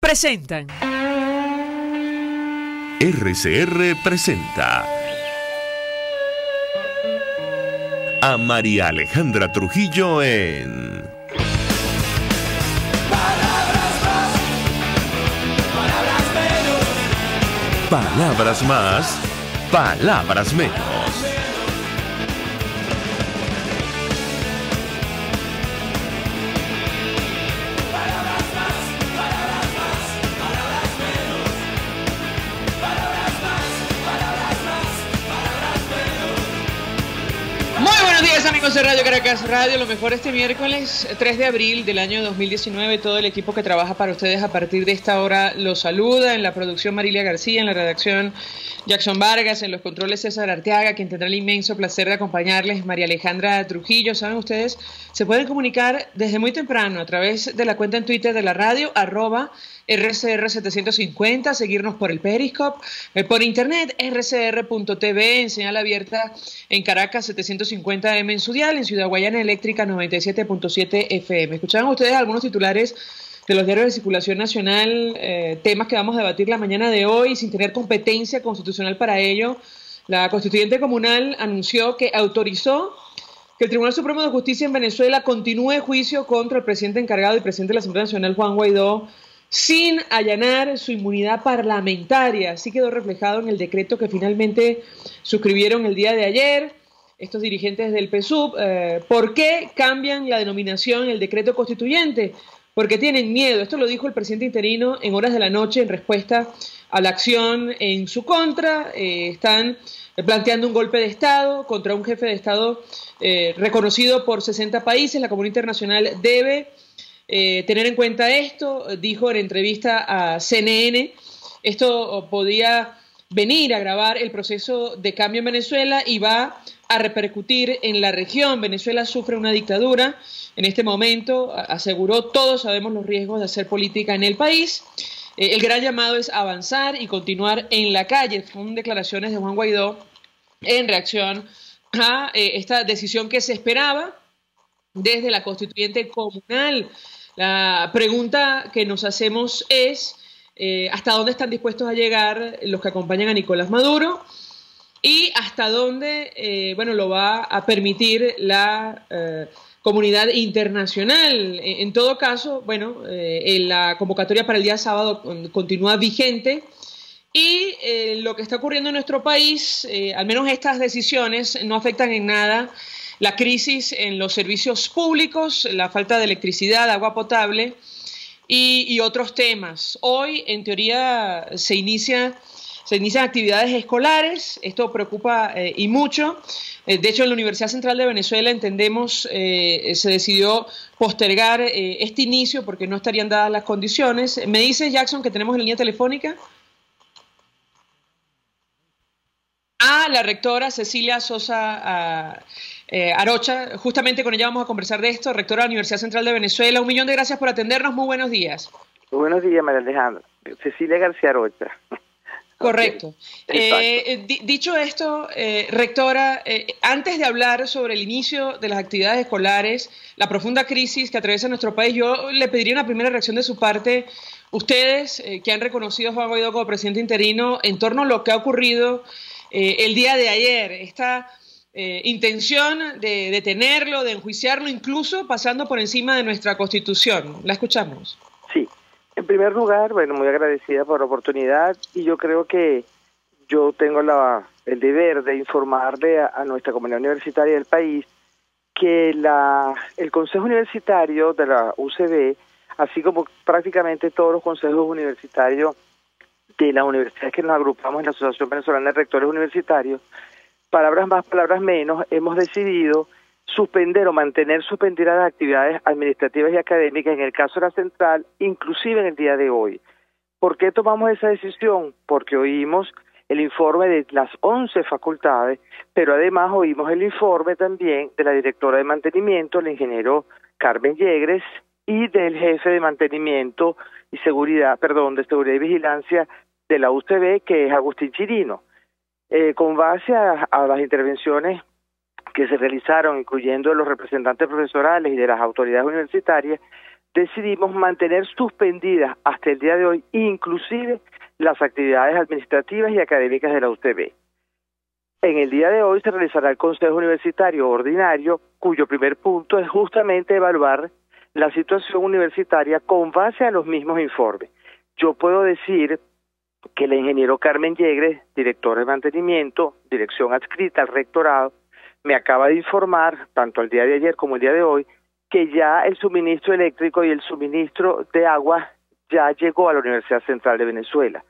presentan. RCR presenta a María Alejandra Trujillo en Palabras más, palabras menos. Amigos de Radio Caracas Radio, lo mejor este miércoles 3 de abril del año 2019. Todo el equipo que trabaja para ustedes a partir de esta hora los saluda. En la producción Marilia García, en la redacción Jackson Vargas, en los controles César Arteaga, quien tendrá el inmenso placer de acompañarles, María Alejandra Trujillo. Saben ustedes, se pueden comunicar desde muy temprano a través de la cuenta en Twitter de la radio, @RCR750, seguirnos por el Periscope, por internet, rcr.tv, en señal abierta en Caracas 750M en su dial, en Ciudad Guayana Eléctrica 97.7 FM. Escuchaban ustedes algunos titulares de los diarios de circulación nacional, temas que vamos a debatir la mañana de hoy sin tener competencia constitucional para ello. La constituyente comunal anunció que autorizó que el Tribunal Supremo de Justicia en Venezuela continúe juicio contra el presidente encargado y presidente de la Asamblea Nacional, Juan Guaidó, sin allanar su inmunidad parlamentaria. Así quedó reflejado en el decreto que finalmente suscribieron el día de ayer estos dirigentes del PSUV. ¿Por qué cambian la denominación en el decreto constituyente? Porque tienen miedo. Esto lo dijo el presidente interino en horas de la noche en respuesta a la acción en su contra. Están planteando un golpe de Estado contra un jefe de Estado reconocido por 60 países. La comunidad internacional debe tener en cuenta esto, dijo en entrevista a CNN. Esto podía venir a agravar el proceso de cambio en Venezuela y va a repercutir en la región. Venezuela sufre una dictadura en este momento, aseguró. Todos sabemos los riesgos de hacer política en el país. El gran llamado es avanzar y continuar en la calle. Son declaraciones de Juan Guaidó en reacción a esta decisión que se esperaba desde la constituyente comunal. La pregunta que nos hacemos es ¿hasta dónde están dispuestos a llegar los que acompañan a Nicolás Maduro? Y hasta dónde lo va a permitir la comunidad internacional. En todo caso, la convocatoria para el día sábado continúa vigente. Y lo que está ocurriendo en nuestro país, al menos estas decisiones, no afectan en nada la crisis en los servicios públicos, la falta de electricidad, agua potable y otros temas. Hoy, en teoría, se inician actividades escolares. Esto preocupa y mucho. De hecho, en la Universidad Central de Venezuela, entendemos, se decidió postergar este inicio porque no estarían dadas las condiciones. Me dice Jackson que tenemos en línea telefónica a la rectora Cecilia Sosa Arocha. Justamente con ella vamos a conversar de esto, rectora de la Universidad Central de Venezuela. 1.000.000 de gracias por atendernos. Muy buenos días. Muy buenos días, María Alejandra. Cecilia García Arocha. Correcto. Dicho esto, rectora, antes de hablar sobre el inicio de las actividades escolares, la profunda crisis que atraviesa nuestro país, yo le pediría una primera reacción de su parte. Ustedes, que han reconocido a Juan Guaidó como presidente interino, en torno a lo que ha ocurrido el día de ayer, esta intención de detenerlo, de enjuiciarlo, incluso pasando por encima de nuestra Constitución. La escuchamos. Sí. En primer lugar, muy agradecida por la oportunidad, y yo creo que yo tengo el deber de informarle a nuestra comunidad universitaria del país que el Consejo Universitario de la UCB, así como prácticamente todos los consejos universitarios de las universidades que nos agrupamos en la Asociación Venezolana de Rectores Universitarios, palabras más, palabras menos, hemos decidido suspender o mantener suspendidas las actividades administrativas y académicas en el caso de la central, inclusive en el día de hoy. ¿Por qué tomamos esa decisión? Porque oímos el informe de las 11 facultades, pero además oímos el informe también de la directora de mantenimiento, el ingeniero Carmen Yegres, y del jefe de mantenimiento y seguridad y vigilancia de la UCB, que es Agustín Chirino. Con base a las intervenciones que se realizaron, incluyendo de los representantes profesorales y de las autoridades universitarias, decidimos mantener suspendidas hasta el día de hoy, inclusive las actividades administrativas y académicas de la UTB. En el día de hoy se realizará el Consejo Universitario Ordinario, cuyo primer punto es justamente evaluar la situación universitaria con base a los mismos informes. Yo puedo decir que el ingeniero Carmen Yegre, director de mantenimiento, dirección adscrita al rectorado, me acaba de informar, tanto el día de ayer como el día de hoy, que ya el suministro eléctrico y el suministro de agua ya llegó a la Universidad Central de Venezuela.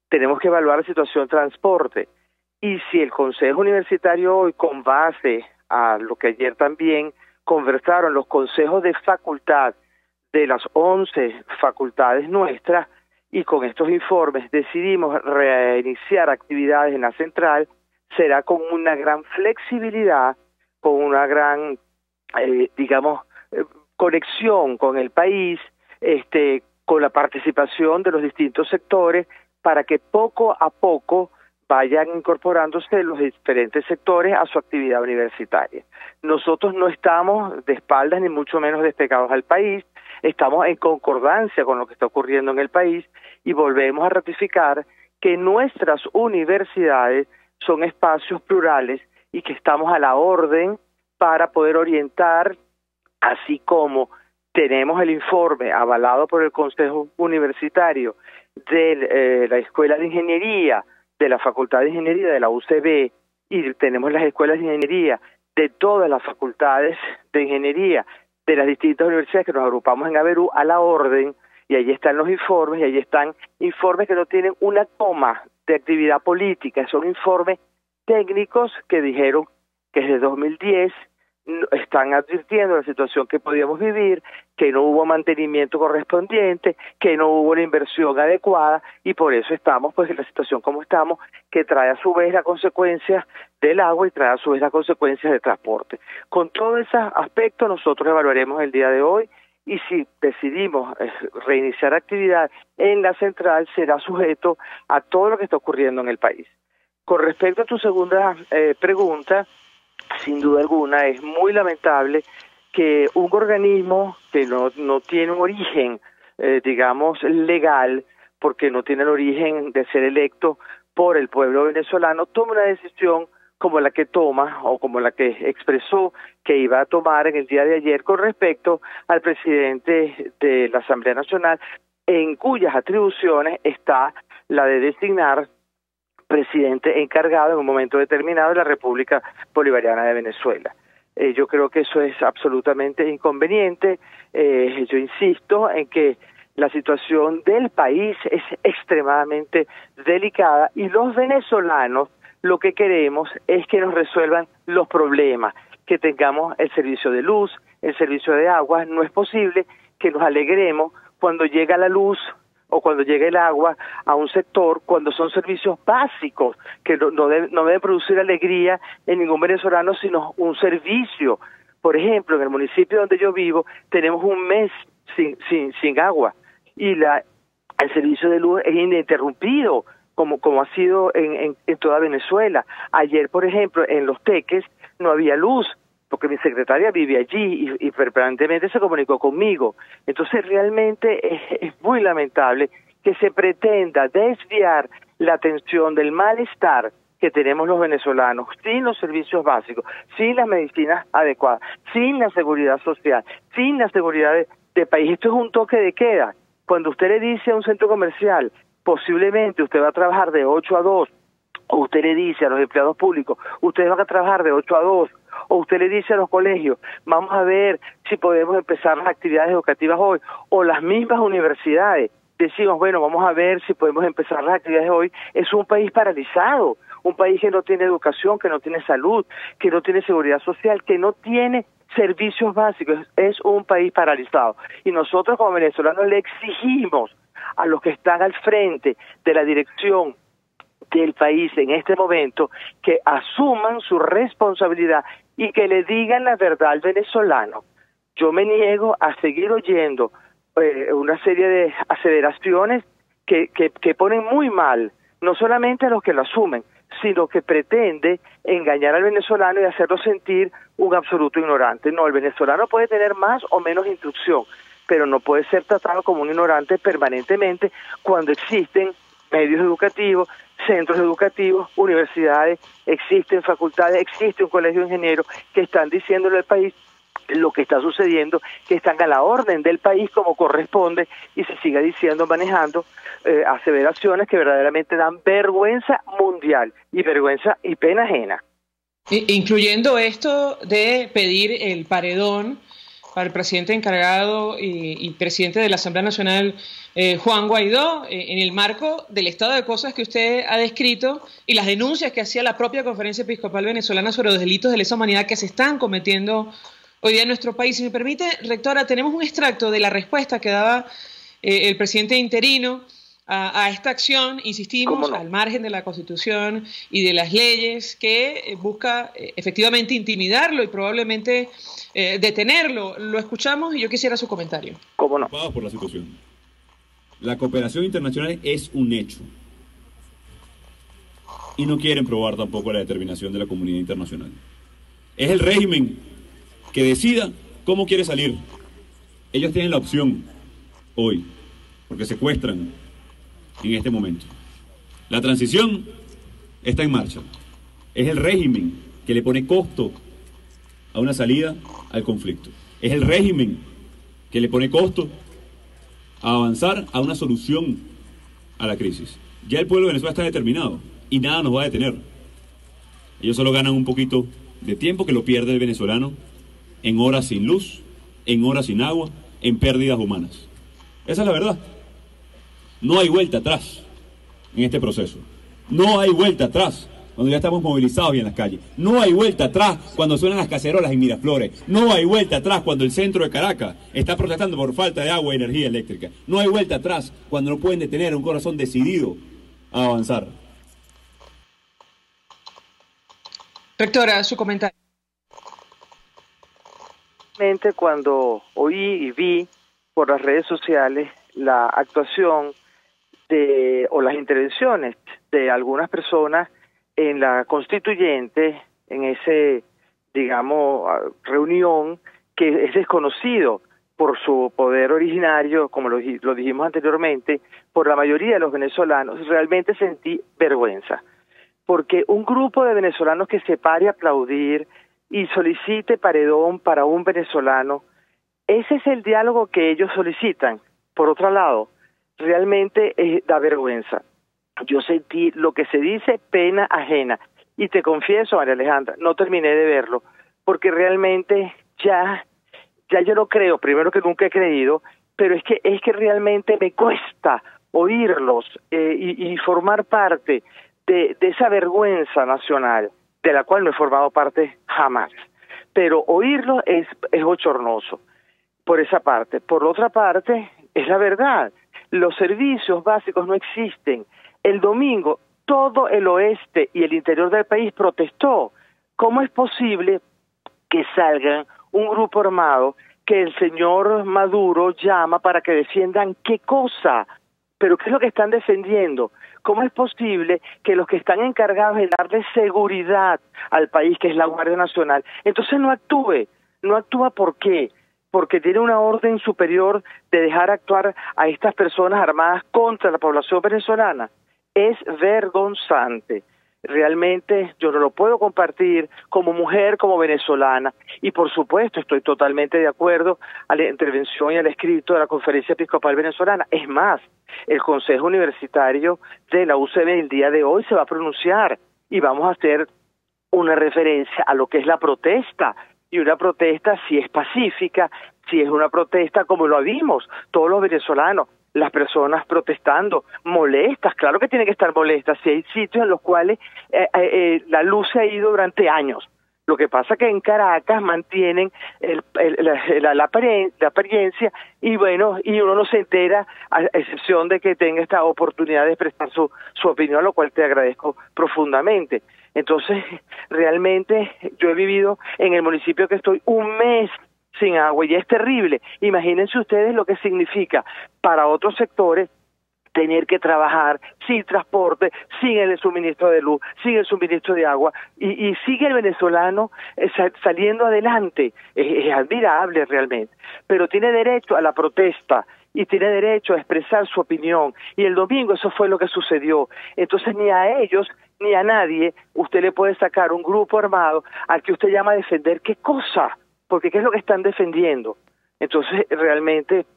Tenemos que evaluar la situación de transporte. Y si el Consejo Universitario hoy, con base a lo que ayer también conversaron los consejos de facultad de las 11 facultades nuestras, y con estos informes decidimos reiniciar actividades en la central, será con una gran flexibilidad, con una gran, conexión con el país, con la participación de los distintos sectores, para que poco a poco vayan incorporándose los diferentes sectores a su actividad universitaria. Nosotros no estamos de espaldas ni mucho menos despegados al país, estamos en concordancia con lo que está ocurriendo en el país y volvemos a ratificar que nuestras universidades son espacios plurales y que estamos a la orden para poder orientar, así como tenemos el informe avalado por el Consejo Universitario de la Escuela de Ingeniería, de la Facultad de Ingeniería de la UCB, y tenemos las escuelas de ingeniería de todas las facultades de ingeniería de las distintas universidades que nos agrupamos en Averú a la orden, y allí están los informes, y allí están informes que no tienen una coma de actividad política, son informes técnicos que dijeron que desde 2010 están advirtiendo la situación que podíamos vivir, que no hubo mantenimiento correspondiente, que no hubo la inversión adecuada, y por eso estamos pues en la situación como estamos, que trae a su vez la consecuencia del agua y trae a su vez las consecuencias del transporte. Con todos esos aspectos nosotros evaluaremos el día de hoy, y si decidimos reiniciar actividad en la central, será sujeto a todo lo que está ocurriendo en el país. Con respecto a tu segunda pregunta, sin duda alguna es muy lamentable que un organismo que no tiene un origen, legal, porque no tiene el origen de ser electo por el pueblo venezolano, tome una decisión como la que toma o como la que expresó que iba a tomar en el día de ayer con respecto al presidente de la Asamblea Nacional, en cuyas atribuciones está la de designar presidente encargado en un momento determinado de la República Bolivariana de Venezuela. Yo creo que eso es absolutamente inconveniente. Yo insisto en que la situación del país es extremadamente delicada y los venezolanos lo que queremos es que nos resuelvan los problemas, que tengamos el servicio de luz, el servicio de agua. No es posible que nos alegremos cuando llega la luz o cuando llega el agua a un sector, cuando son servicios básicos que no deben producir alegría en ningún venezolano, sino un servicio. Por ejemplo, en el municipio donde yo vivo tenemos un mes sin agua y el servicio de luz es ininterrumpido, como ha sido en toda Venezuela. Ayer, por ejemplo, en Los Teques no había luz, porque mi secretaria vive allí y permanentemente se comunicó conmigo. Entonces realmente es muy lamentable que se pretenda desviar la atención del malestar que tenemos los venezolanos sin los servicios básicos, sin las medicinas adecuadas, sin la seguridad social, sin la seguridad de país. Esto es un toque de queda. Cuando usted le dice a un centro comercial, posiblemente usted va a trabajar de 8 a 2, o usted le dice a los empleados públicos, ustedes van a trabajar de 8 a 2, o usted le dice a los colegios, vamos a ver si podemos empezar las actividades educativas hoy, o las mismas universidades, decimos, bueno, vamos a ver si podemos empezar las actividades hoy. Es un país paralizado, un país que no tiene educación, que no tiene salud, que no tiene seguridad social, que no tiene servicios básicos, es un país paralizado. Y nosotros como venezolanos le exigimos a los que están al frente de la dirección del país en este momento que asuman su responsabilidad y que le digan la verdad al venezolano. Yo me niego a seguir oyendo una serie de aseveraciones que ponen muy mal, no solamente a los que lo asumen, sino que pretende engañar al venezolano y hacerlo sentir un absoluto ignorante. No, el venezolano puede tener más o menos instrucción, pero no puede ser tratado como un ignorante permanentemente cuando existen medios educativos, centros educativos, universidades, existen facultades, existe un colegio de ingenieros que están diciéndole al país lo que está sucediendo, que están a la orden del país como corresponde, y se siga diciendo, manejando aseveraciones que verdaderamente dan vergüenza mundial y vergüenza y pena ajena. Incluyendo esto de pedir el paredón para el presidente encargado y presidente de la Asamblea Nacional, Juan Guaidó, en el marco del estado de cosas que usted ha descrito y las denuncias que hacía la propia Conferencia Episcopal Venezolana sobre los delitos de lesa humanidad que se están cometiendo hoy día en nuestro país. Si me permite, rectora, tenemos un extracto de la respuesta que daba el presidente interino a esta acción, insistimos, al margen de la Constitución y de las leyes, que busca efectivamente intimidarlo y probablemente detenerlo. Lo escuchamos y yo quisiera su comentario. ¿Cómo no? Por la situación. La cooperación internacional es un hecho. Y no quieren probar tampoco la determinación de la comunidad internacional. Es el régimen que decida cómo quiere salir. Ellos tienen la opción hoy, porque secuestran en este momento. La transición está en marcha. Es el régimen que le pone costo a una salida al conflicto. Es el régimen que le pone costo a avanzar a una solución a la crisis. Ya el pueblo de Venezuela está determinado y nada nos va a detener. Ellos solo ganan un poquito de tiempo que lo pierde el venezolano en horas sin luz, en horas sin agua, en pérdidas humanas. Esa es la verdad. No hay vuelta atrás en este proceso. No hay vuelta atrás cuando ya estamos movilizados y en las calles. No hay vuelta atrás cuando suenan las cacerolas en Miraflores. No hay vuelta atrás cuando el centro de Caracas está protestando por falta de agua y energía eléctrica. No hay vuelta atrás cuando no pueden detener un corazón decidido a avanzar. Rectora, su comentario. Cuando oí y vi por las redes sociales la actuación o las intervenciones de algunas personas en la constituyente, en ese, digamos, reunión que es desconocido por su poder originario, como lo dijimos anteriormente, por la mayoría de los venezolanos, realmente sentí vergüenza. Porque un grupo de venezolanos que se pare a aplaudir y solicite paredón para un venezolano, ese es el diálogo que ellos solicitan. Por otro lado, realmente da vergüenza. Yo sentí lo que se dice pena ajena. Y te confieso, María Alejandra, no terminé de verlo, porque realmente ya yo no creo, primero que nunca he creído, pero es que realmente me cuesta oírlos y formar parte de esa vergüenza nacional, de la cual no he formado parte jamás. Pero oírlo es bochornoso, por esa parte. Por otra parte, es la verdad. Los servicios básicos no existen. El domingo, todo el oeste y el interior del país protestó. ¿Cómo es posible que salgan un grupo armado que el señor Maduro llama para que defiendan qué cosa? ¿Pero qué es lo que están defendiendo? ¿Cómo es posible que los que están encargados de darle seguridad al país, que es la Guardia Nacional, entonces no actúe? ¿No actúa por qué? Porque tiene una orden superior de dejar actuar a estas personas armadas contra la población venezolana. Es vergonzante. Realmente yo no lo puedo compartir como mujer, como venezolana, y por supuesto estoy totalmente de acuerdo a la intervención y al escrito de la Conferencia Episcopal Venezolana. Es más, el Consejo Universitario de la UCB el día de hoy se va a pronunciar y vamos a hacer una referencia a lo que es la protesta, y una protesta si es pacífica, si es una protesta como lo vimos todos los venezolanos, las personas protestando, molestas, claro que tienen que estar molestas, si hay sitios en los cuales la luz se ha ido durante años. Lo que pasa que en Caracas mantienen la apariencia y bueno, y uno no se entera, a excepción de que tenga esta oportunidad de expresar su opinión, lo cual te agradezco profundamente. Entonces, realmente yo he vivido en el municipio que estoy un mes sin agua y es terrible. Imagínense ustedes lo que significa para otros sectores tener que trabajar sin transporte, sin el suministro de luz, sin el suministro de agua, y sigue el venezolano saliendo adelante. Es admirable realmente, pero tiene derecho a la protesta y tiene derecho a expresar su opinión, y el domingo eso fue lo que sucedió. Entonces ni a ellos ni a nadie usted le puede sacar un grupo armado al que usted llama a defender qué cosa, porque qué es lo que están defendiendo. Entonces realmente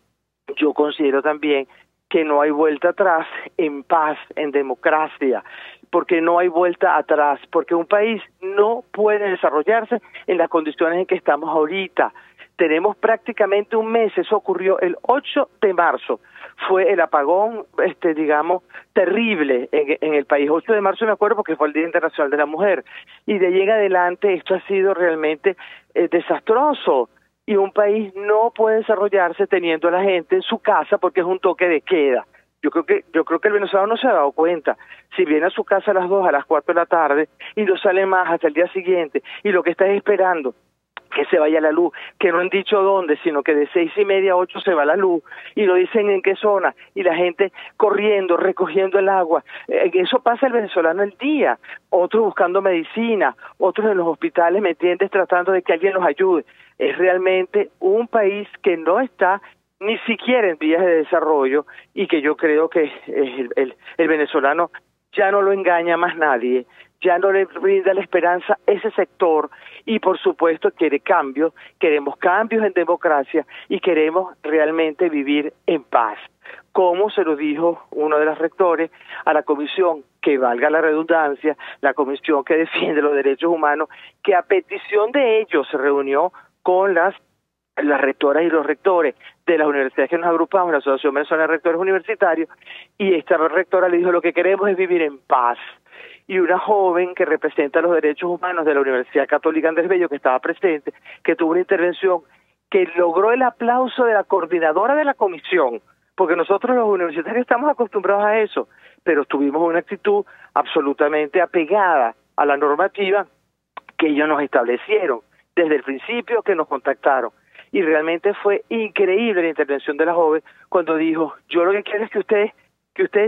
yo considero también que no hay vuelta atrás en paz, en democracia, porque no hay vuelta atrás, porque un país no puede desarrollarse en las condiciones en que estamos ahorita. Tenemos prácticamente un mes, eso ocurrió el 8 de marzo, fue el apagón, digamos, terrible en el país. 8 de marzo me acuerdo porque fue el Día Internacional de la Mujer, y de ahí en adelante esto ha sido realmente desastroso. Y un país no puede desarrollarse teniendo a la gente en su casa porque es un toque de queda. Yo creo que el venezolano no se ha dado cuenta. Si viene a su casa a las 2, a las 4 de la tarde y no sale más hasta el día siguiente, y lo que está es esperando que se vaya la luz, que no han dicho dónde, sino que de 6:30 a 8 se va la luz, y lo dicen en qué zona, y la gente corriendo, recogiendo el agua. Eso pasa el venezolano el día, otros buscando medicina, otros en los hospitales, ¿me entiendes?, tratando de que alguien los ayude. Es realmente un país que no está ni siquiera en vías de desarrollo, y que yo creo que el venezolano ya no lo engaña más nadie, ya no le brinda la esperanza a ese sector, y por supuesto quiere cambios, queremos cambios en democracia y queremos realmente vivir en paz. Como se lo dijo uno de los rectores a la comisión, que valga la redundancia, la comisión que defiende los derechos humanos, que a petición de ellos se reunió con las rectoras y los rectores de las universidades que nos agrupamos, la Asociación Venezolana de Rectores Universitarios, y esta rectora le dijo: lo que queremos es vivir en paz. Y una joven que representa los derechos humanos de la Universidad Católica Andrés Bello, que estaba presente, que tuvo una intervención que logró el aplauso de la coordinadora de la comisión, porque nosotros los universitarios estamos acostumbrados a eso, pero tuvimos una actitud absolutamente apegada a la normativa que ellos nos establecieron desde el principio que nos contactaron. Y realmente fue increíble la intervención de la joven cuando dijo: yo lo que quiero es que ustedes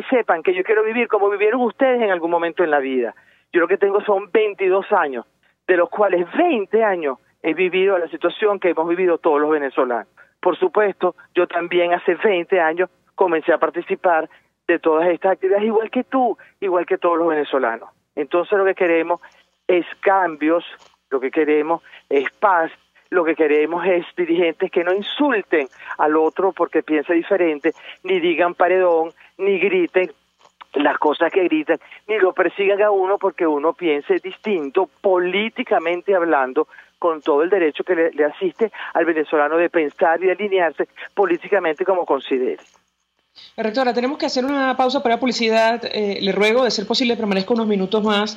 sepan que yo quiero vivir como vivieron ustedes en algún momento en la vida. Yo lo que tengo son 22 años, de los cuales 20 años he vivido la situación que hemos vivido todos los venezolanos. Por supuesto, yo también hace 20 años comencé a participar de todas estas actividades, igual que tú, igual que todos los venezolanos. Entonces lo que queremos es cambios, lo que queremos es paz, lo que queremos es dirigentes que no insulten al otro porque piensa diferente, ni digan paredón, ni griten las cosas que gritan, ni lo persigan a uno porque uno piense distinto, políticamente hablando, con todo el derecho que le asiste al venezolano de pensar y de alinearse políticamente como considere. Rectora, tenemos que hacer una pausa para publicidad. Le ruego, de ser posible, permanezca unos minutos más.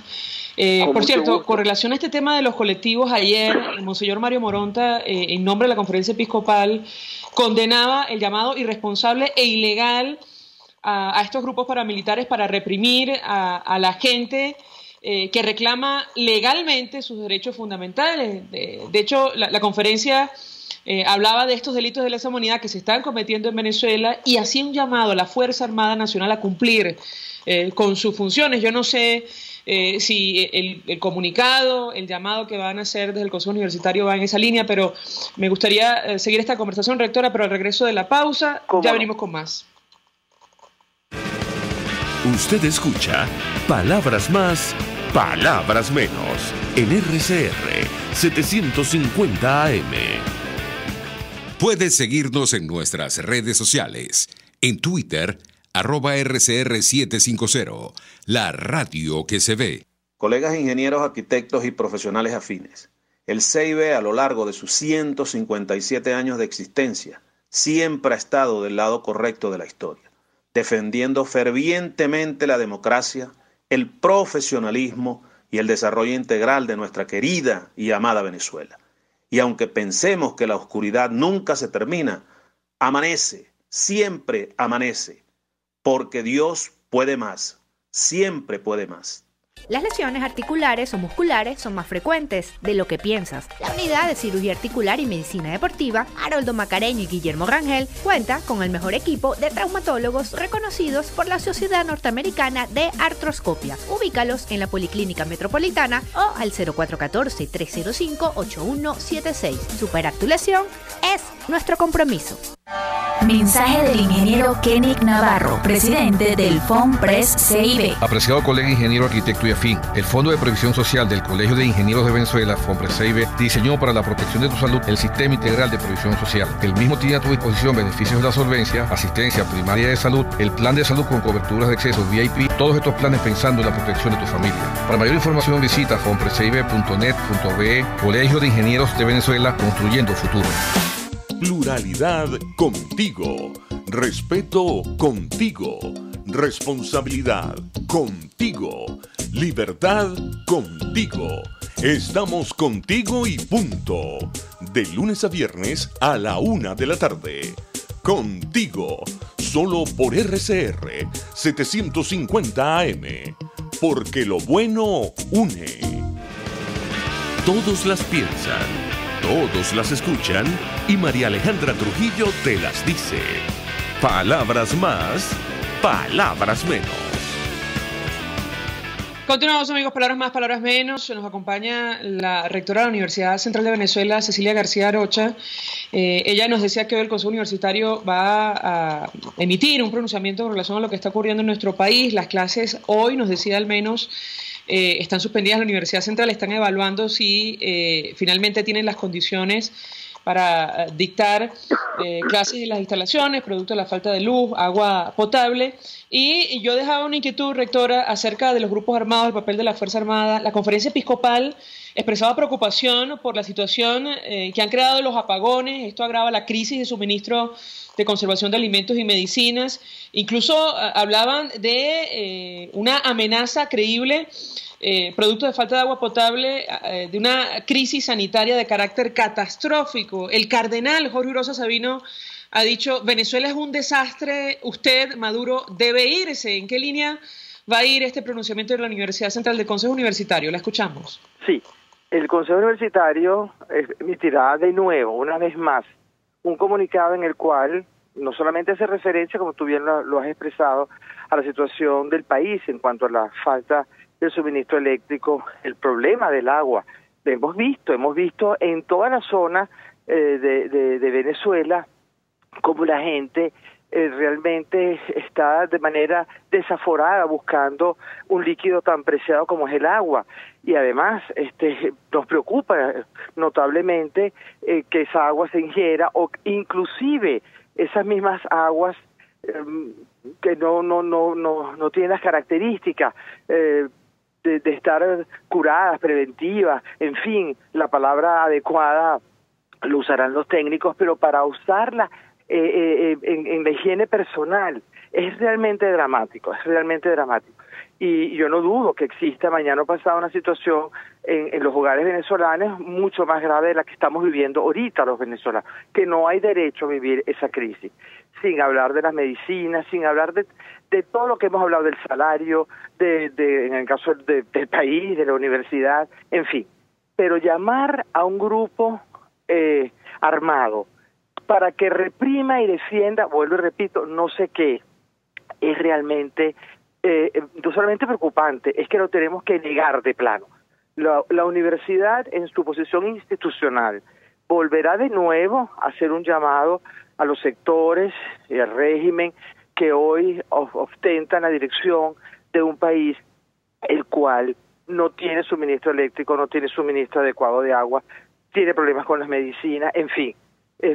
Por cierto, gusto. Con relación a este tema de los colectivos, ayer el monseñor Mario Moronta, en nombre de la Conferencia Episcopal, condenaba el llamado irresponsable e ilegal a estos grupos paramilitares para reprimir a la gente que reclama legalmente sus derechos fundamentales. De hecho, la conferencia hablaba de estos delitos de lesa humanidad que se están cometiendo en Venezuela y hacía un llamado a la Fuerza Armada Nacional a cumplir con sus funciones. Yo no sé si el comunicado, el llamado que van a hacer desde el Consejo Universitario va en esa línea, pero me gustaría seguir esta conversación, rectora, pero al regreso de la pausa ya venimos con más. Usted escucha Palabras Más, Palabras Menos en RCR 750 AM. Puedes seguirnos en nuestras redes sociales. En Twitter, @RCR750, la radio que se ve. Colegas ingenieros, arquitectos y profesionales afines, el CIB a lo largo de sus 157 años de existencia siempre ha estado del lado correcto de la historia, defendiendo fervientemente la democracia, el profesionalismo y el desarrollo integral de nuestra querida y amada Venezuela. Y aunque pensemos que la oscuridad nunca se termina, amanece, siempre amanece, porque Dios puede más, siempre puede más. Las lesiones articulares o musculares son más frecuentes de lo que piensas. La Unidad de Cirugía Articular y Medicina Deportiva, Haroldo Macareño y Guillermo Rangel, cuenta con el mejor equipo de traumatólogos reconocidos por la Sociedad Norteamericana de Artroscopia. Ubícalos en la Policlínica Metropolitana o al 0414-305-8176. Superar tu lesión es nuestro compromiso. Mensaje del ingeniero Kenick Navarro, presidente del FONPRES CIB. Apreciado colega ingeniero, arquitecto y afín, el Fondo de Previsión Social del Colegio de Ingenieros de Venezuela, FONPRES CIB, diseñó para la protección de tu salud el Sistema Integral de Previsión Social. El mismo tiene a tu disposición beneficios de la solvencia, asistencia primaria de salud, el plan de salud con coberturas de acceso VIP, todos estos planes pensando en la protección de tu familia. Para mayor información visita fonprescib.net.be. Colegio de Ingenieros de Venezuela, construyendo futuro. Pluralidad contigo. Respeto contigo. Responsabilidad contigo. Libertad contigo. Estamos contigo y punto. De lunes a viernes a la 1 de la tarde. Contigo. Solo por RCR 750 AM. Porque lo bueno une. Todos las piensan, todos las escuchan y María Alejandra Trujillo te las dice. Palabras más, palabras menos. Continuamos, amigos, palabras más, palabras menos. Nos acompaña la rectora de la Universidad Central de Venezuela, Cecilia García Arocha. Ella nos decía que hoy el Consejo Universitario va a emitir un pronunciamiento en relación a lo que está ocurriendo en nuestro país. Las clases hoy, nos decía al menos, están suspendidas en la Universidad Central, están evaluando si finalmente tienen las condiciones para dictar clases en las instalaciones, producto de la falta de luz, agua potable. Y yo dejaba una inquietud, rectora, acerca de los grupos armados, el papel de la Fuerza Armada. La Conferencia Episcopal expresaba preocupación por la situación que han creado los apagones. Esto agrava la crisis de suministro de conservación de alimentos y medicinas. Incluso hablaban de una amenaza creíble, producto de falta de agua potable, de una crisis sanitaria de carácter catastrófico. El cardenal Jorge Urosa Sabino ha dicho: Venezuela es un desastre, usted, Maduro, debe irse. ¿En qué línea va a ir este pronunciamiento de la Universidad Central del Consejo Universitario? La escuchamos. Sí, el Consejo Universitario emitirá de nuevo, una vez más, un comunicado en el cual no solamente hace referencia, como tú bien lo has expresado, a la situación del país en cuanto a la falta del suministro eléctrico, el problema del agua. Hemos visto en toda la zona de Venezuela cómo la gente realmente está de manera desaforada buscando un líquido tan preciado como es el agua. Y además nos preocupa notablemente que esa agua se ingiera, o inclusive esas mismas aguas que no tienen las características de estar curadas, preventivas, en fin, la palabra adecuada lo usarán los técnicos, pero para usarla en la higiene personal es realmente dramático, Y yo no dudo que exista mañana o pasado una situación en los hogares venezolanos mucho más grave de la que estamos viviendo ahorita los venezolanos, que no hay derecho a vivir esa crisis, sin hablar de las medicinas, sin hablar de todo lo que hemos hablado, del salario, en el caso del país, de la universidad, en fin. Pero llamar a un grupo armado para que reprima y defienda, vuelvo y repito, no sé qué, es realmente no solamente preocupante, es que lo tenemos que negar de plano. La universidad, en su posición institucional, volverá de nuevo a hacer un llamado a los sectores y al régimen que hoy ostentan la dirección de un país el cual no tiene suministro eléctrico, no tiene suministro adecuado de agua, tiene problemas con las medicinas, en fin,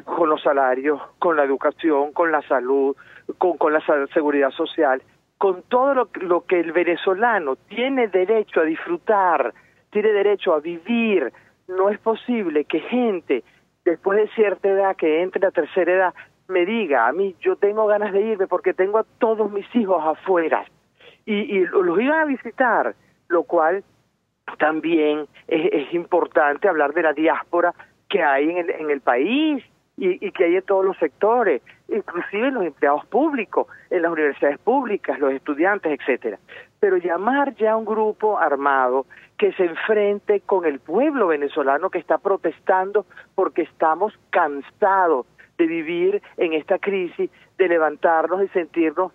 con los salarios, con la educación, con la salud, con la seguridad social, con todo lo que el venezolano tiene derecho a disfrutar, tiene derecho a vivir. No es posible que gente, después de cierta edad, que entre la tercera edad, me diga: a mí, yo tengo ganas de irme porque tengo a todos mis hijos afuera. Y los iban a visitar, lo cual también es importante hablar de la diáspora que hay en el país. y que hay en todos los sectores, inclusive en los empleados públicos, en las universidades públicas, los estudiantes, etcétera. Pero llamar ya a un grupo armado que se enfrente con el pueblo venezolano que está protestando porque estamos cansados de vivir en esta crisis, de levantarnos y sentirnos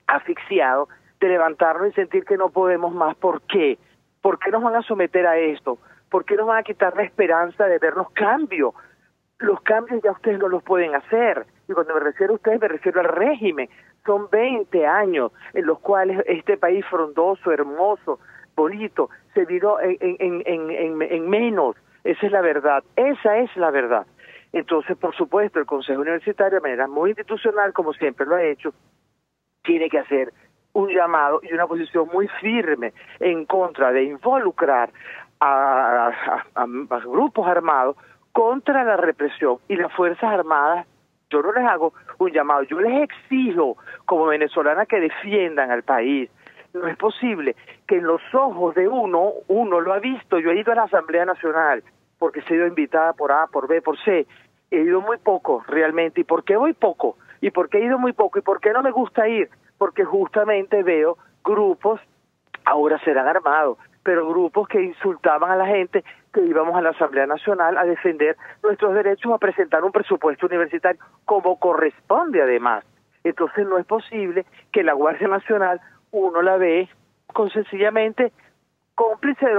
asfixiados, de levantarnos y sentir que no podemos más. ¿Por qué? ¿Por qué nos van a someter a esto? ¿Por qué nos van a quitar la esperanza de vernos cambios? Los cambios ya ustedes no los pueden hacer. Y cuando me refiero a ustedes, me refiero al régimen. Son 20 años en los cuales este país frondoso, hermoso, bonito, se vino en menos. Esa es la verdad. Esa es la verdad. Entonces, por supuesto, el Consejo Universitario, de manera muy institucional, como siempre lo ha hecho, tiene que hacer un llamado y una posición muy firme en contra de involucrar a grupos armados contra la represión. Y las Fuerzas Armadas, yo no les hago un llamado, yo les exijo como venezolana que defiendan al país. No es posible que en los ojos de uno lo ha visto. Yo he ido a la Asamblea Nacional porque he sido invitada por A, por B, por C. He ido muy poco realmente. ¿Y por qué voy poco? ¿Y por qué he ido muy poco? ¿Y por qué no me gusta ir? Porque justamente veo grupos, ahora serán armados, pero grupos que insultaban a la gente que íbamos a la Asamblea Nacional a defender nuestros derechos, a presentar un presupuesto universitario como corresponde además. Entonces no es posible que la Guardia Nacional uno la ve con sencillamente cómplice de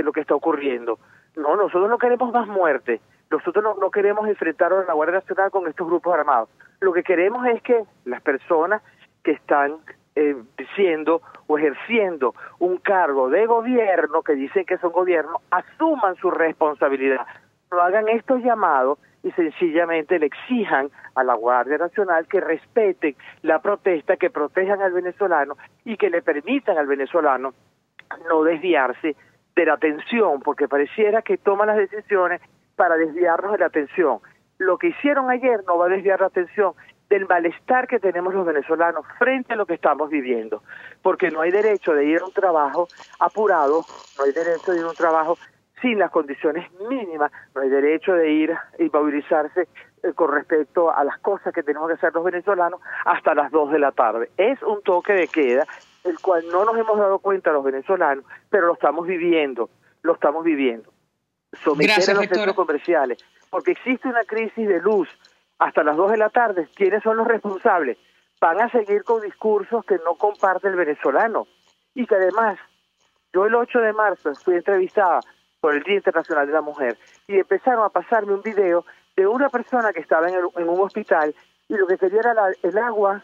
lo que está ocurriendo. No, nosotros no queremos más muerte. Nosotros no queremos enfrentar a la Guardia Nacional con estos grupos armados. Lo que queremos es que las personas que están diciendo o ejerciendo un cargo de gobierno, que dicen que son gobierno, asuman su responsabilidad. No hagan estos llamados y sencillamente le exijan a la Guardia Nacional que respeten la protesta, que protejan al venezolano y que le permitan al venezolano no desviarse de la atención, porque pareciera que toman las decisiones para desviarnos de la atención. Lo que hicieron ayer no va a desviar la atención del malestar que tenemos los venezolanos frente a lo que estamos viviendo, porque no hay derecho de ir a un trabajo apurado, no hay derecho de ir a un trabajo sin las condiciones mínimas, no hay derecho de ir y movilizarse con respecto a las cosas que tenemos que hacer los venezolanos hasta las 2 de la tarde. Es un toque de queda, el cual no nos hemos dado cuenta los venezolanos, pero lo estamos viviendo. Someter a los centros comerciales, porque existe una crisis de luz hasta las 2 de la tarde. ¿Quiénes son los responsables? Van a seguir con discursos que no comparte el venezolano. Y que además, yo el 8 de marzo fui entrevistada por el Día Internacional de la Mujer y empezaron a pasarme un video de una persona que estaba en un hospital y lo que quería era el agua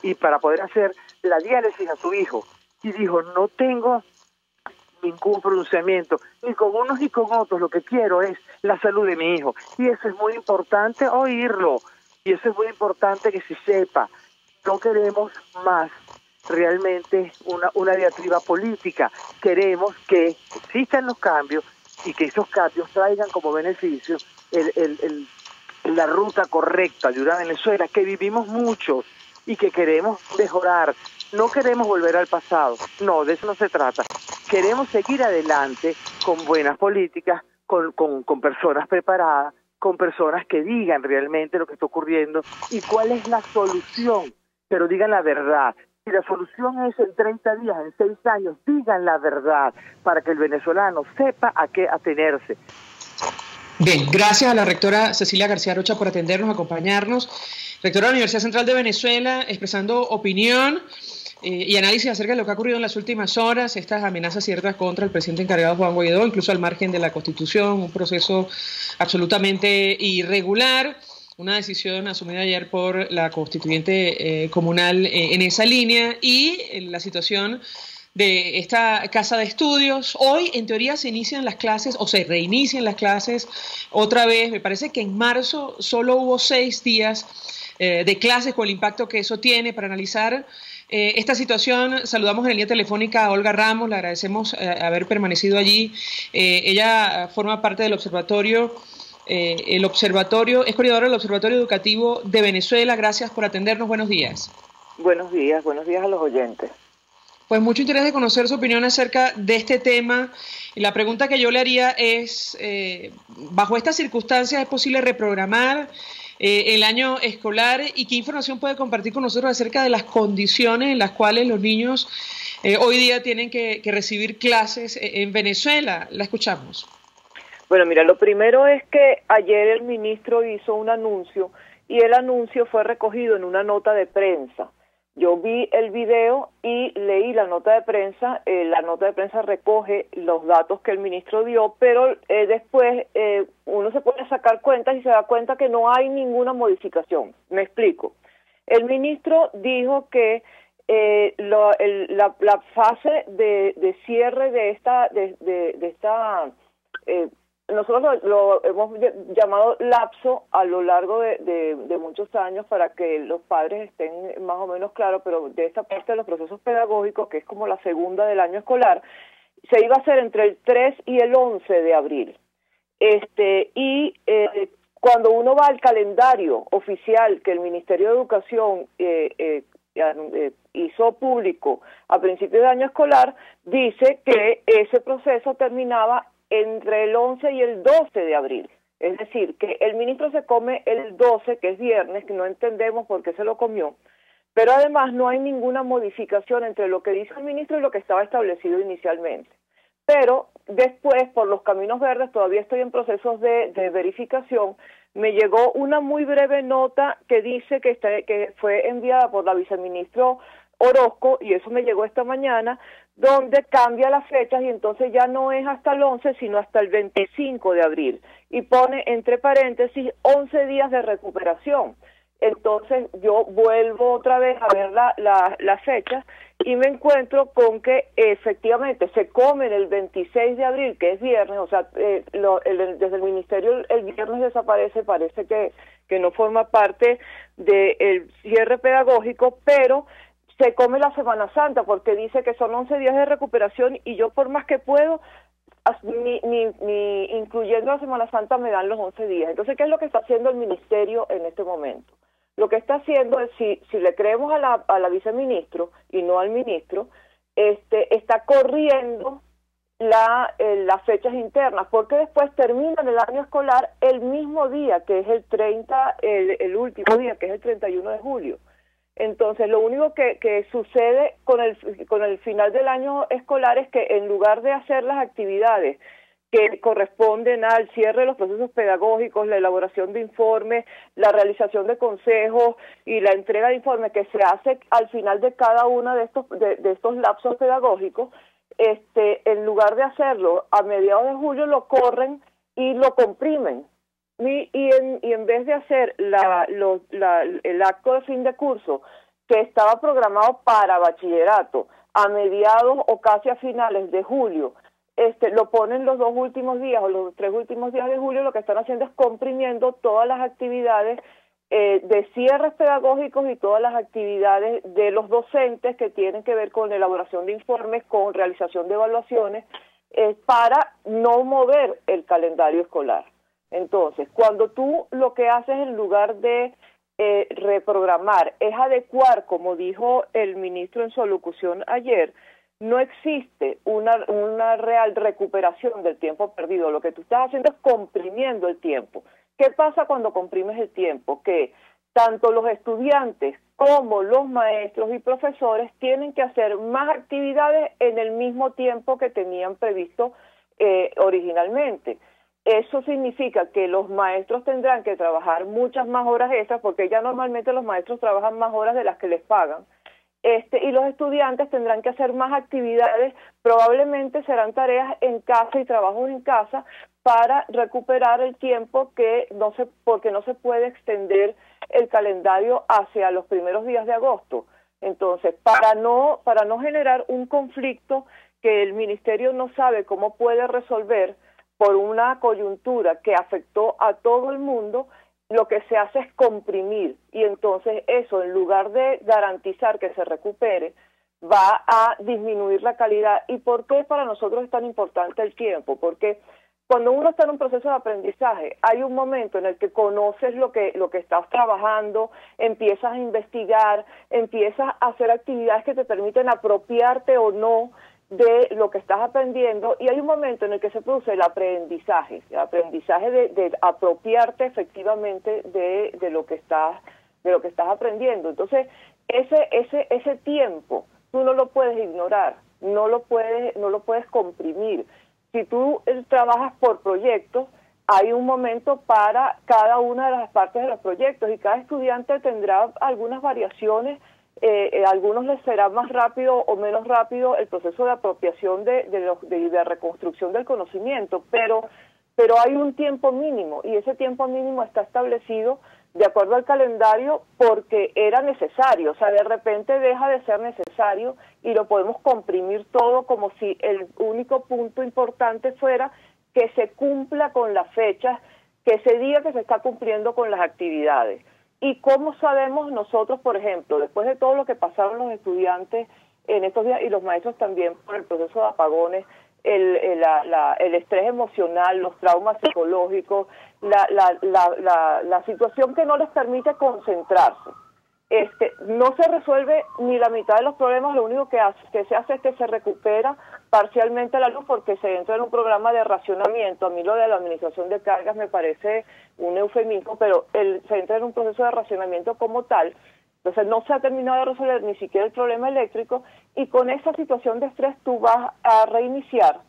y para poder hacer la diálisis a su hijo. Y dijo, no tengo ningún pronunciamiento, ni con unos ni con otros, lo que quiero es la salud de mi hijo. Y eso es muy importante oírlo, y eso es muy importante que se sepa. No queremos más realmente una diatriba política, queremos que existan los cambios y que esos cambios traigan como beneficio la ruta correcta de una Venezuela que vivimos muchos y que queremos mejorar. No queremos volver al pasado, no, de eso no se trata. Queremos seguir adelante con buenas políticas, con personas preparadas, con personas que digan realmente lo que está ocurriendo y cuál es la solución, pero digan la verdad. Si la solución es en 30 días, en 6 años, digan la verdad para que el venezolano sepa a qué atenerse. Bien, gracias a la rectora Cecilia García Arocha por atendernos, acompañarnos. Rectora de la Universidad Central de Venezuela, expresando opinión y análisis acerca de lo que ha ocurrido en las últimas horas, estas amenazas ciertas contra el presidente encargado Juan Guaidó, incluso al margen de la Constitución, un proceso absolutamente irregular, una decisión asumida ayer por la constituyente comunal en esa línea, y la situación de esta casa de estudios. Hoy, en teoría, se inician las clases, o se reinician las clases otra vez. Me parece que en marzo solo hubo 6 días de clases, con el impacto que eso tiene. Para analizar esta situación, saludamos en la línea telefónica a Olga Ramos, le agradecemos haber permanecido allí. Ella forma parte del observatorio, es coordinadora del Observatorio Educativo de Venezuela. Gracias por atendernos, buenos días. Buenos días a los oyentes. Pues mucho interés de conocer su opinión acerca de este tema. Y la pregunta que yo le haría es, bajo estas circunstancias, ¿es posible reprogramar el año escolar y qué información puede compartir con nosotros acerca de las condiciones en las cuales los niños hoy día tienen que recibir clases en Venezuela. La escuchamos. Bueno, mira, lo primero es que ayer el ministro hizo un anuncio y el anuncio fue recogido en una nota de prensa. Yo vi el video y leí la nota de prensa. La nota de prensa recoge los datos que el ministro dio, pero después uno se puede sacar cuentas y se da cuenta que no hay ninguna modificación. Me explico. El ministro dijo que la fase de cierre de esta nosotros lo hemos llamado lapso a lo largo de muchos años para que los padres estén más o menos claros, pero de esta parte de los procesos pedagógicos, que es como la segunda del año escolar, se iba a hacer entre el 3 y el 11 de abril. Cuando uno va al calendario oficial que el Ministerio de Educación hizo público a principios de año escolar, dice que ese proceso terminaba entre el 11 y el 12 de abril. Es decir, que el ministro se come el 12, que es viernes, que no entendemos por qué se lo comió, pero además no hay ninguna modificación entre lo que dice el ministro y lo que estaba establecido inicialmente. Pero después, por los caminos verdes, todavía estoy en procesos de verificación, me llegó una muy breve nota que dice que fue enviada por la viceministro Orozco, y eso me llegó esta mañana, donde cambia las fechas y entonces ya no es hasta el 11, sino hasta el 25 de abril. Y pone entre paréntesis 11 días de recuperación. Entonces yo vuelvo otra vez a ver la fecha y me encuentro con que efectivamente se comen el 26 de abril, que es viernes, o sea, desde el ministerio el viernes desaparece, parece que no forma parte del cierre pedagógico, pero se come la Semana Santa porque dice que son 11 días de recuperación y yo por más que puedo, ni incluyendo la Semana Santa me dan los 11 días. Entonces, ¿qué es lo que está haciendo el ministerio en este momento? Lo que está haciendo es, si le creemos a la viceministro y no al ministro, está corriendo las fechas internas, porque después terminan el año escolar el mismo día, que es el 30, el último día, que es el 31 de julio. Entonces, lo único que sucede con el final del año escolar es que en lugar de hacer las actividades que corresponden al cierre de los procesos pedagógicos, la elaboración de informes, la realización de consejos y la entrega de informes que se hace al final de cada uno de estos lapsos pedagógicos, en lugar de hacerlo a mediados de julio, lo corren y lo comprimen. Y en vez de hacer el acto de fin de curso que estaba programado para bachillerato a mediados o casi a finales de julio, lo ponen los 2 últimos días o los 3 últimos días de julio, lo que están haciendo es comprimiendo todas las actividades de cierres pedagógicos y todas las actividades de los docentes que tienen que ver con la elaboración de informes, con realización de evaluaciones, para no mover el calendario escolar. Entonces, cuando tú lo que haces en lugar de reprogramar es adecuar, como dijo el ministro en su alocución ayer, no existe una real recuperación del tiempo perdido. Lo que tú estás haciendo es comprimiendo el tiempo. ¿Qué pasa cuando comprimes el tiempo? Que tanto los estudiantes como los maestros y profesores tienen que hacer más actividades en el mismo tiempo que tenían previsto originalmente. Eso significa que los maestros tendrán que trabajar muchas más horas extras, porque ya normalmente los maestros trabajan más horas de las que les pagan. Y los estudiantes tendrán que hacer más actividades, probablemente serán tareas en casa y trabajos en casa para recuperar el tiempo porque no se puede extender el calendario hacia los primeros días de agosto. Entonces, para no generar un conflicto que el ministerio no sabe cómo puede resolver por una coyuntura que afectó a todo el mundo, lo que se hace es comprimir, y entonces eso, en lugar de garantizar que se recupere, va a disminuir la calidad. ¿Y por qué para nosotros es tan importante el tiempo? Porque cuando uno está en un proceso de aprendizaje, hay un momento en el que conoces lo que estás trabajando, empiezas a investigar, empiezas a hacer actividades que te permiten apropiarte o no de lo que estás aprendiendo, y hay un momento en el que se produce el aprendizaje de apropiarte efectivamente de lo que estás aprendiendo. Entonces, ese tiempo tú no lo puedes ignorar, no lo puedes comprimir. Si tú trabajas por proyectos, hay un momento para cada una de las partes de los proyectos y cada estudiante tendrá algunas variaciones. Algunos les será más rápido o menos rápido el proceso de apropiación de reconstrucción del conocimiento, pero hay un tiempo mínimo, y ese tiempo mínimo está establecido de acuerdo al calendario porque era necesario. O sea, de repente deja de ser necesario y lo podemos comprimir todo como si el único punto importante fuera que se cumpla con las fechas, que se diga que se está cumpliendo con las actividades. ¿Y cómo sabemos nosotros, por ejemplo, después de todo lo que pasaron los estudiantes en estos días y los maestros también por el proceso de apagones, el estrés emocional, los traumas psicológicos, la situación que no les permite concentrarse? No se resuelve ni la mitad de los problemas, lo único que se hace es que se recupera parcialmente la luz porque se entra en un programa de racionamiento. A mí lo de la administración de cargas me parece un eufemismo, pero se entra en un proceso de racionamiento como tal. Entonces no se ha terminado de resolver ni siquiera el problema eléctrico, y con esa situación de estrés tú vas a reiniciar,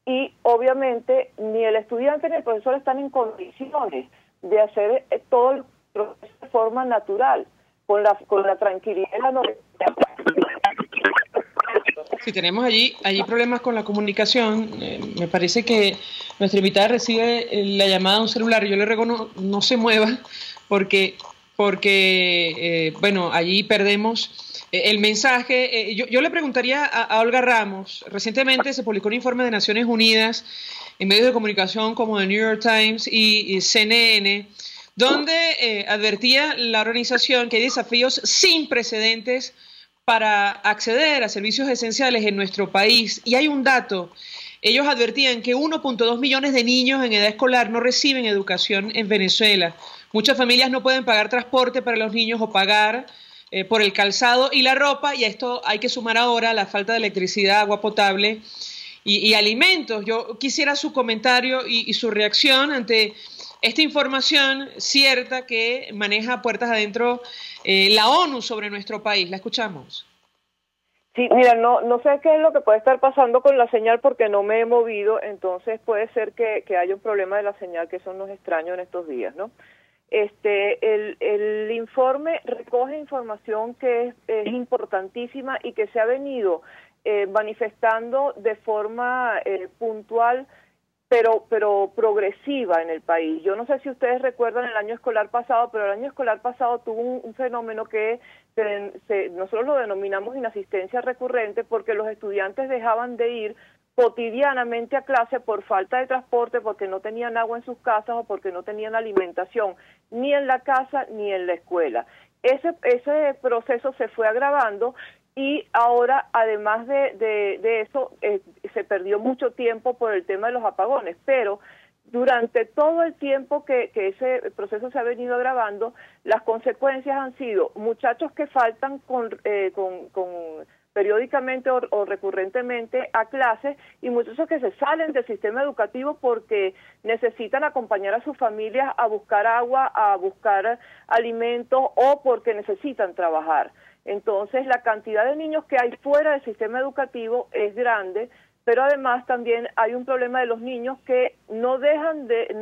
y obviamente ni el estudiante ni el profesor están en condiciones de hacer todo el proceso de forma natural, con la tranquilidad y la normalidad. Si tenemos allí problemas con la comunicación, me parece que nuestra invitada recibe la llamada a un celular. Yo le ruego no se mueva porque bueno, allí perdemos el mensaje. Yo le preguntaría a Olga Ramos. Recientemente se publicó un informe de Naciones Unidas en medios de comunicación como The New York Times y CNN, donde advertía la organización que hay desafíos sin precedentes para acceder a servicios esenciales en nuestro país. Y hay un dato: ellos advertían que 1.2 millones de niños en edad escolar no reciben educación en Venezuela. Muchas familias no pueden pagar transporte para los niños o pagar por el calzado y la ropa, y a esto hay que sumar ahora la falta de electricidad, agua potable y alimentos. Yo quisiera su comentario y su reacción ante esta información cierta que maneja puertas adentro la ONU sobre nuestro país. La escuchamos. Sí, mira, no sé qué es lo que puede estar pasando con la señal porque no me he movido, entonces puede ser que haya un problema de la señal, que eso nos extraño en estos días, ¿no? El informe recoge información que es importantísima y que se ha venido manifestando de forma puntual, pero progresiva en el país. Yo no sé si ustedes recuerdan el año escolar pasado, pero el año escolar pasado tuvo un fenómeno que nosotros lo denominamos inasistencia recurrente, porque los estudiantes dejaban de ir cotidianamente a clase por falta de transporte, porque no tenían agua en sus casas o porque no tenían alimentación, ni en la casa ni en la escuela. Ese proceso se fue agravando, y ahora, además de eso, se perdió mucho tiempo por el tema de los apagones, pero durante todo el tiempo que ese proceso se ha venido agravando, las consecuencias han sido muchachos que faltan periódicamente o recurrentemente a clases, y muchachos que se salen del sistema educativo porque necesitan acompañar a sus familias a buscar agua, a buscar alimentos, o porque necesitan trabajar. Entonces, la cantidad de niños que hay fuera del sistema educativo es grande, pero además también hay un problema de los niños que no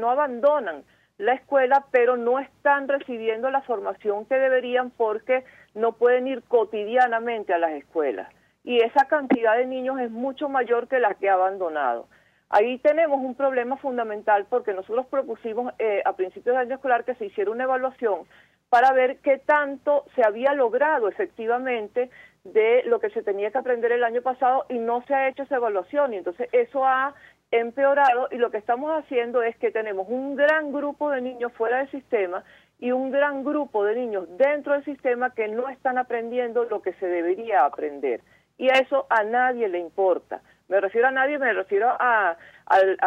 abandonan la escuela, pero no están recibiendo la formación que deberían porque no pueden ir cotidianamente a las escuelas. Y esa cantidad de niños es mucho mayor que la que ha abandonado. Ahí tenemos un problema fundamental, porque nosotros propusimos a principios del año escolar que se hiciera una evaluación para ver qué tanto se había logrado efectivamente de lo que se tenía que aprender el año pasado, y no se ha hecho esa evaluación, y entonces eso ha empeorado, y lo que estamos haciendo es que tenemos un gran grupo de niños fuera del sistema y un gran grupo de niños dentro del sistema que no están aprendiendo lo que se debería aprender, y a eso a nadie le importa. Me refiero a nadie, me refiero a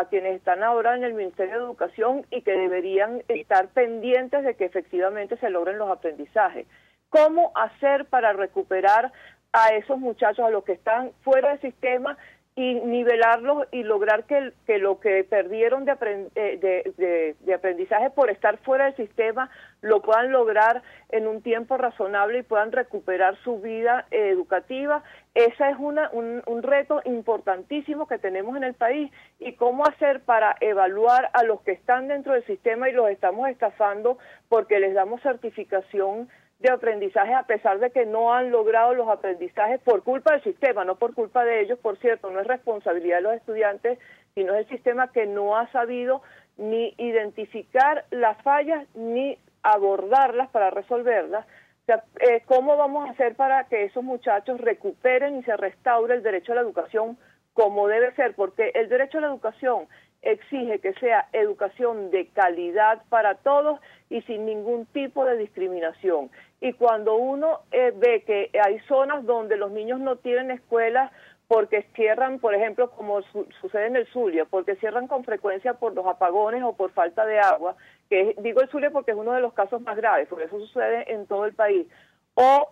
quienes están ahora en el Ministerio de Educación y que deberían estar pendientes de que efectivamente se logren los aprendizajes. ¿Cómo hacer para recuperar a esos muchachos, a los que están fuera del sistema y nivelarlos y lograr que lo que perdieron de aprendizaje por estar fuera del sistema lo puedan lograr en un tiempo razonable y puedan recuperar su vida educativa. Ese es un reto importantísimo que tenemos en el país, y cómo hacer para evaluar a los que están dentro del sistema y los estamos estafando porque les damos certificación de aprendizaje a pesar de que no han logrado los aprendizajes por culpa del sistema, no por culpa de ellos. Por cierto, no es responsabilidad de los estudiantes, sino es el sistema que no ha sabido ni identificar las fallas ni abordarlas para resolverlas. O sea, ¿cómo vamos a hacer para que esos muchachos recuperen y se restaure el derecho a la educación como debe ser? Porque el derecho a la educación exige que sea educación de calidad para todos y sin ningún tipo de discriminación. Y cuando uno ve que hay zonas donde los niños no tienen escuelas porque cierran, por ejemplo, como sucede en el Zulia, porque cierran con frecuencia por los apagones o por falta de agua, digo el Zulia porque es uno de los casos más graves, porque eso sucede en todo el país, o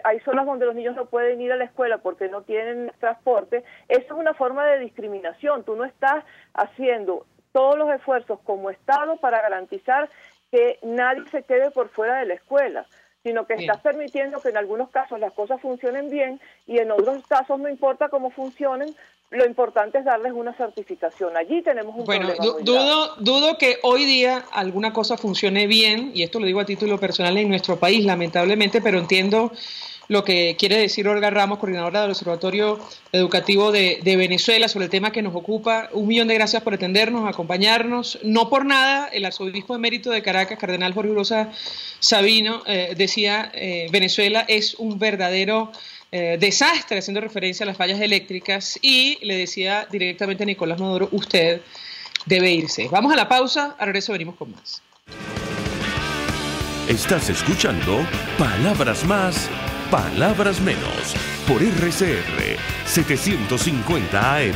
hay zonas donde los niños no pueden ir a la escuela porque no tienen transporte. Eso es una forma de discriminación. Tú no estás haciendo todos los esfuerzos como Estado para garantizar que nadie se quede por fuera de la escuela, sino que estás permitiendo que en algunos casos las cosas funcionen bien y en otros casos no importa cómo funcionen, lo importante es darles una certificación. Allí tenemos un problema muy grave. Dudo que hoy día alguna cosa funcione bien, y esto lo digo a título personal en nuestro país, lamentablemente, pero entiendo lo que quiere decir Olga Ramos, coordinadora del Observatorio Educativo de Venezuela, sobre el tema que nos ocupa. 1.000.000 de gracias por atendernos, acompañarnos. No por nada, el arzobispo emérito de Caracas, cardenal Jorge Urosa Sabino, decía, Venezuela es un verdadero desastre, haciendo referencia a las fallas eléctricas, y le decía directamente a Nicolás Maduro, usted debe irse. Vamos a la pausa, al regreso venimos con más. Estás escuchando Palabras Más, Palabras Menos, por RCR 750 AM.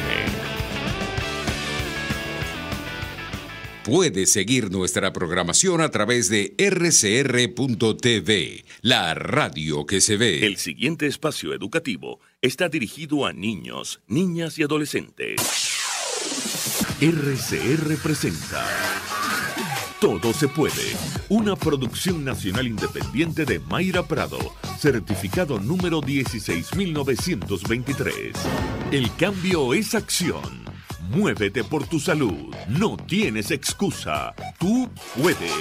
Puedes seguir nuestra programación a través de rcr.tv, la radio que se ve. El siguiente espacio educativo está dirigido a niños, niñas y adolescentes. RCR presenta Todo se puede, una producción nacional independiente de Mayra Prado, certificado número 16923. El cambio es acción. Muévete por tu salud. No tienes excusa. Tú puedes.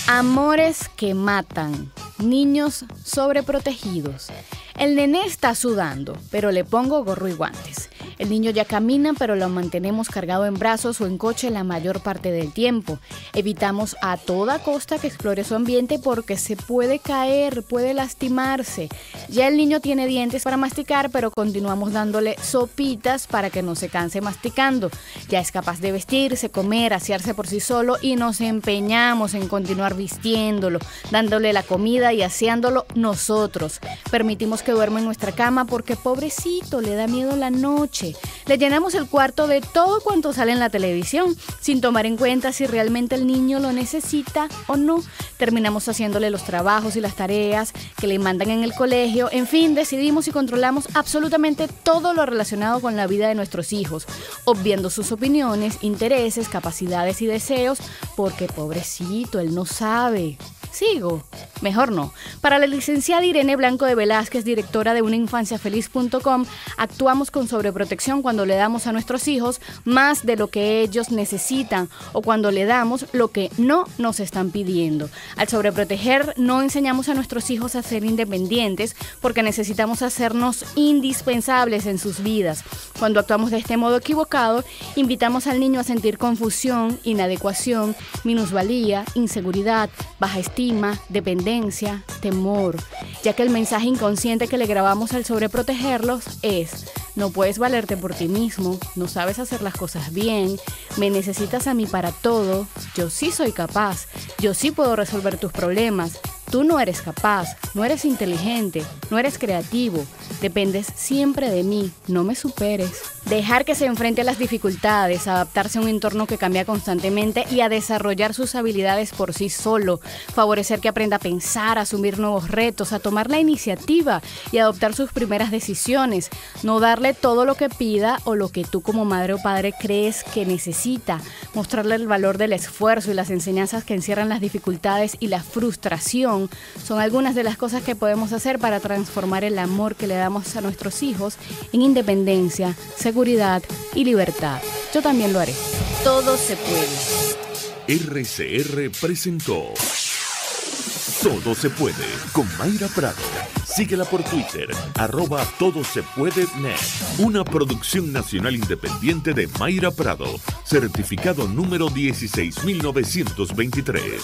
Amores que matan. Niños sobreprotegidos. El nené está sudando, pero le pongo gorro y guantes. El niño ya camina, pero lo mantenemos cargado en brazos o en coche la mayor parte del tiempo. Evitamos a toda costa que explore su ambiente porque se puede caer, puede lastimarse. Ya el niño tiene dientes para masticar, pero continuamos dándole sopitas para que no se canse masticando. Ya es capaz de vestirse, comer, asearse por sí solo y nos empeñamos en continuar vistiéndolo, dándole la comida y aseándolo nosotros. Permitimos que duerma en nuestra cama porque pobrecito, le da miedo la noche. Le llenamos el cuarto de todo cuanto sale en la televisión, sin tomar en cuenta si realmente el niño lo necesita o no. Terminamos haciéndole los trabajos y las tareas que le mandan en el colegio. En fin, decidimos y controlamos absolutamente todo lo relacionado con la vida de nuestros hijos, obviando sus opiniones, intereses, capacidades y deseos, porque pobrecito, él no sabe. ¿Sigo? Mejor no. Para la licenciada Irene Blanco de Velázquez, directora de unainfanciafeliz.com, actuamos con sobreprotección cuando le damos a nuestros hijos más de lo que ellos necesitan o cuando le damos lo que no nos están pidiendo. Al sobreproteger, no enseñamos a nuestros hijos a ser independientes porque necesitamos hacernos indispensables en sus vidas. Cuando actuamos de este modo equivocado, invitamos al niño a sentir confusión, inadecuación, minusvalía, inseguridad, baja estima, dependencia, temor, ya que el mensaje inconsciente que le grabamos al sobreprotegerlos es: no puedes valerte por ti mismo, no sabes hacer las cosas bien, me necesitas a mí para todo, yo sí soy capaz, yo sí puedo resolver tus problemas, Tú no eres capaz, no eres inteligente, no eres creativo, dependes siempre de mí, no me superes. Dejar que se enfrente a las dificultades, adaptarse a un entorno que cambia constantemente y a desarrollar sus habilidades por sí solo, favorecer que aprenda a pensar, a asumir nuevos retos, a tomar la iniciativa y adoptar sus primeras decisiones, no darle todo lo que pida o lo que tú como madre o padre crees que necesita, mostrarle el valor del esfuerzo y las enseñanzas que encierran las dificultades y la frustración son algunas de las cosas que podemos hacer para transformar el amor que le damos a nuestros hijos en independencia, seguridad y libertad. Yo también lo haré. Todo se puede. RCR presentó Todo se puede con Mayra Prado. Síguela por Twitter, @todosepuedenet. Una producción nacional independiente de Mayra Prado, certificado número 16923.